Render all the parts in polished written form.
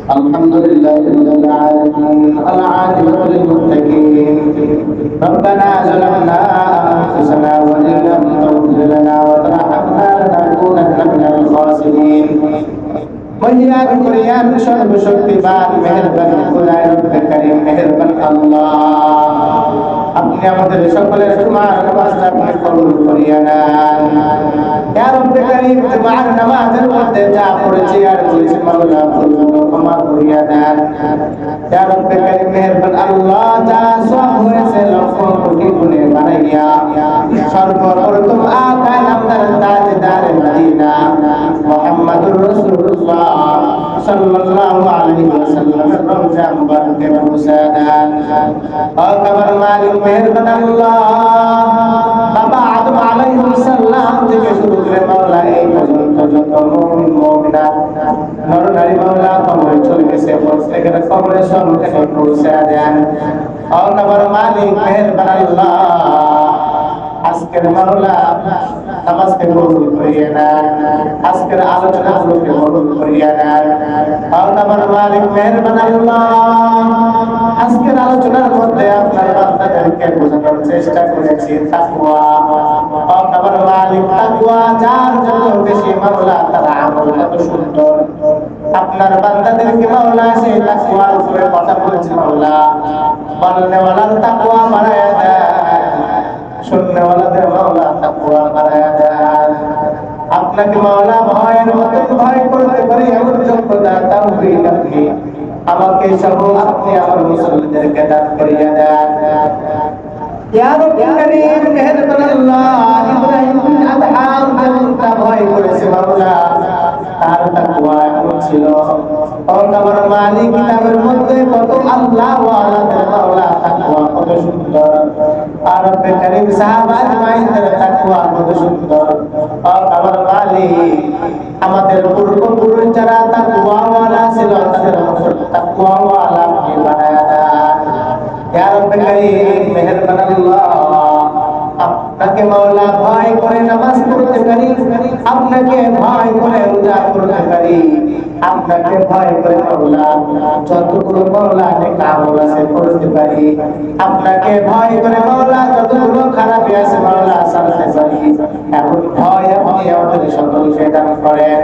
الحمد لله رب العالمين العاقبة للمتقين ربنا ظلمنا أنفسنا وإن لم تغفر لنا وترحمنا لنكونن من الخاسرين মহিয়ান করিয়ান সর্বশক্তিমান মেহেরবান খোদায়ে রব্বে করিম মেহেরবান আল্লাহ আপনি আমাদের সকলের জুমার নামাজ আপনি কবুল করিয়া নেন ইয়া রব্বে করিম জুমার নামাজের মধ্যে যা পড়েছি আর বলেছি মাওলা ক্ষমা করিয়া দেন ইয়া রব্বে করিম মেহেরবান আল্লাহ যা সব হয়েছে লক্ষ কোটি গুণে বানাইয়া সর্বপ্রথম আকা নামদার তাজদার মদিনা মুহাম্মদুর রাসূলুল্লাহ সাল্লাল্লাহু আলাইহি ওয়াসাল্লাম রওজা মুবারকে পৌঁছাদান ও কবর মালিক মেহেরবান আল্লাহ বাবা আদম আলাইহিস সালাম থেকে শুরু করে মাওলা এই পর্যন্ত যত মুমিন মুমিনাত নর নারী মাওলা কবরে চলে গেছে প্রত্যেকের কবরে সম্মুখে পৌঁছাদান ও কবর মালিক মেহেরবান আল্লাহ আজকের মাওলা নামাজকে কবুল করিয়া নেন আজকের আলোচনাগুলোকে কবুল করিয়া নেন আমার মালিক মেহেরবান আল্লাহ আজকের আলোচনার মধ্যে আপনার বান্দাদেরকে বোঝানোর চেষ্টা করেছি তাকওয়া আমার মালিক তাকওয়া যার যত বেশি মাওলা তার আমল তত সুন্দর আপনার বান্দাদেরকে মাওলা সেই তাকওয়ার উপরে কথা বলেছে মাওলা বলনেওয়ালার তাকওয়া বাড়ায়া দেন শুননে ওয়ালাদের মাওলা তাকওয়া বাড়ায়া দেন আপনাকে মাওলা ভয়ের মতো ভয় করতে পারি এমন যোগ্যতা তাওফীক আপনি আমাকে সহ আপনি আমার মুসলিমদেরকে দান করিয়া দেন ইয়া রব্বি করিম মেহেরবান আল্লাহ ইব্রাহিম বিন আদহাম যেমনটা ভয় করেছে মাওলা তার তাকওয়া এমন ছিল ও আমার মালিক কিতাবের মধ্যে কত আল্লাহ ওয়ালাদের মাওলা তাকওয়া কত সুন্দর আর রব্বে করিম সাহাবা আজমাইনদের তাকওয়া কত সুন্দর ও আমার মালিক আমাদের পূর্বপুরুষ যারা তাকওয়া ওয়ালা ছিল তাদের তাকওয়া ওয়ালা কে বানায়া দেন ইয়া রব্বে করিম মেহেরবান আল্লাহ আপনাকে মাওলা ভয় করে নামাজ পড়তে পারি আপনাকে ভয় করে রোজা করতে পারি আপনাকে ভয় করে মাওলা যতগুলো মাওলা নেক আমল আছে করতে পারি আপনাকে ভয় করে মাওলা যতগুলো খারাপ আছে মাওলা ছাড়তে পারি এমন ভয় আপনি আমাদের সকলকে দান করেন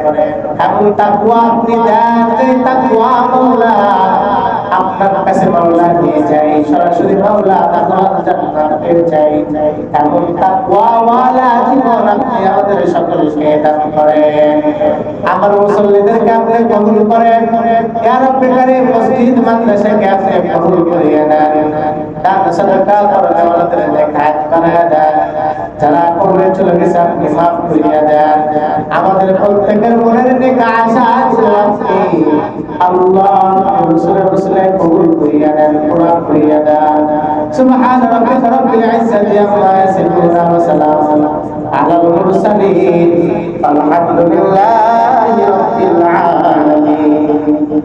এমন তাকওয়া আপনি দেন যে তাকওয়া মাওলা আপনার কাছে মাওলা নিয়ে যাই সরাসরি মাওলা তাকওয়া জান্নাত পেয়ে যাই এমন তাকওয়া ওয়ালা জীবন আপনি আমাদের সকলকে দান করেন আমার মুসল্লিদেরকে আপনি কবুল করেন ইয়া রব্বি করিম মসজিদ মাদ্রাসাকে আপনি কবুল করিয়ে নেন দান সাদাকা করতে ওয়ালাদের নেকাত বানায়া দেন যারা কবরে চলে গেছে আপনি মাফ করিয়া দেন আমাদের প্রত্যেকের মনের নেক আশা আছে আপনি আল্লাহ রাসূলের কবুল করিয়া দেন পুরা করিয়া দেন সুবহান রাব্বিকা রাব্বিল ইজ্জাতি আম্মা ইয়াসিফুন ওয়া সালামুন আলাল মুরসালিন আলহামদুলিল্লাহি রাব্বিল আলামিন।